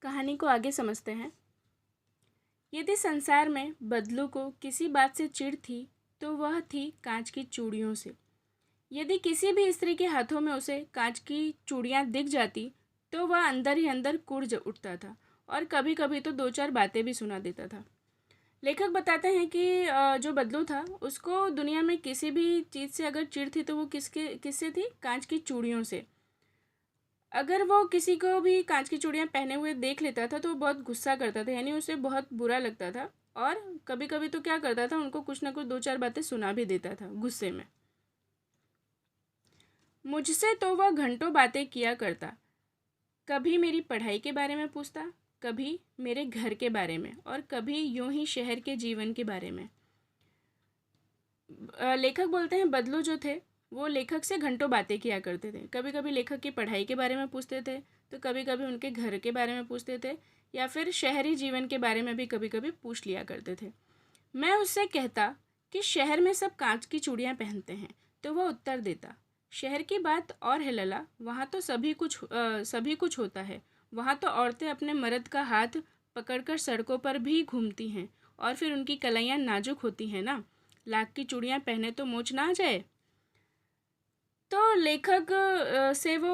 कहानी को आगे समझते हैं। यदि संसार में बदलू को किसी बात से चिढ़ थी तो वह थी कांच की चूड़ियों से। यदि किसी भी स्त्री के हाथों में उसे कांच की चूड़ियां दिख जाती तो वह अंदर ही अंदर कुढ़ उठता था और कभी कभी तो दो चार बातें भी सुना देता था। लेखक बताते हैं कि जो बदलू था उसको दुनिया में किसी भी चीज़ से अगर चिढ़ थी तो वो किससे थी? कांच की चूड़ियों से। अगर वो किसी को भी कांच की चूड़ियाँ पहने हुए देख लेता था तो वो बहुत गुस्सा करता था, यानी उसे बहुत बुरा लगता था। और कभी कभी तो क्या करता था, उनको कुछ ना कुछ दो चार बातें सुना भी देता था गुस्से में। मुझसे तो वह घंटों बातें किया करता, कभी मेरी पढ़ाई के बारे में पूछता, कभी मेरे घर के बारे में और कभी यूं ही शहर के जीवन के बारे में। लेखक बोलते हैं बदलू जो थे वो लेखक से घंटों बातें किया करते थे। कभी कभी लेखक की पढ़ाई के बारे में पूछते थे, तो कभी कभी उनके घर के बारे में पूछते थे, या फिर शहरी जीवन के बारे में भी कभी कभी पूछ लिया करते थे। मैं उससे कहता कि शहर में सब कांच की चूड़ियाँ पहनते हैं, तो वह उत्तर देता, शहर की बात और है लला, वहाँ तो सभी कुछ होता है। वहाँ तो औरतें अपने मर्द का हाथ पकड़कर सड़कों पर भी घूमती हैं, और फिर उनकी कलाइयाँ नाजुक होती हैं ना, लाख की चूड़ियाँ पहने तो मोच ना आ जाए। तो लेखक से वो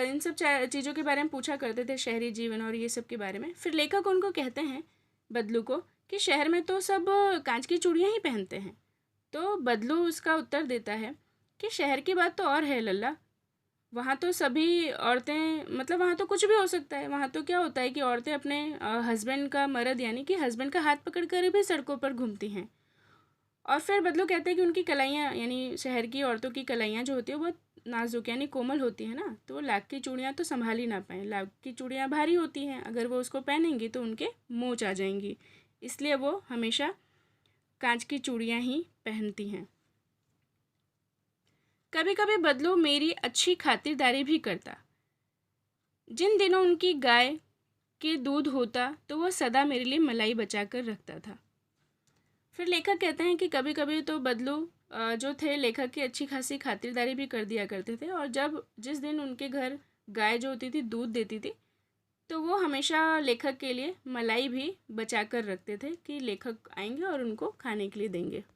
इन सब चीज़ों के बारे में पूछा करते थे, शहरी जीवन और ये सब के बारे में। फिर लेखक उनको कहते हैं बदलू को कि शहर में तो सब कांच की चूड़ियाँ ही पहनते हैं। तो बदलू उसका उत्तर देता है कि शहर की बात तो और है लल्ला, वहाँ तो सभी औरतें, मतलब वहाँ तो कुछ भी हो सकता है। वहाँ तो क्या होता है कि औरतें अपने हस्बैंड का मर्द यानी कि हस्बैंड का हाथ पकड़ कर भी सड़कों पर घूमती हैं। और फिर बदलू कहते हैं कि उनकी कलाइयाँ, यानी शहर की औरतों की कलाइयाँ जो होती है वो नाजुक यानी कोमल होती है ना, तो वो लाख की चूड़ियाँ तो संभाल ही ना पाए। लाख की चूड़ियाँ भारी होती हैं, अगर वो उसको पहनेंगी तो उनके मोच आ जाएंगी, इसलिए वो हमेशा कांच की चूड़ियाँ ही पहनती हैं। कभी कभी बदलू मेरी अच्छी खातिरदारी भी करता। जिन दिनों उनकी गाय के दूध होता तो वह सदा मेरे लिए मलाई बचा कर रखता था। फिर लेखक कहते हैं कि कभी कभी तो बदलू जो थे लेखक की अच्छी खासी खातिरदारी भी कर दिया करते थे, और जिस दिन उनके घर गाय जो होती थी दूध देती थी तो वो हमेशा लेखक के लिए मलाई भी बचा कर रखते थे कि लेखक आएंगे और उनको खाने के लिए देंगे।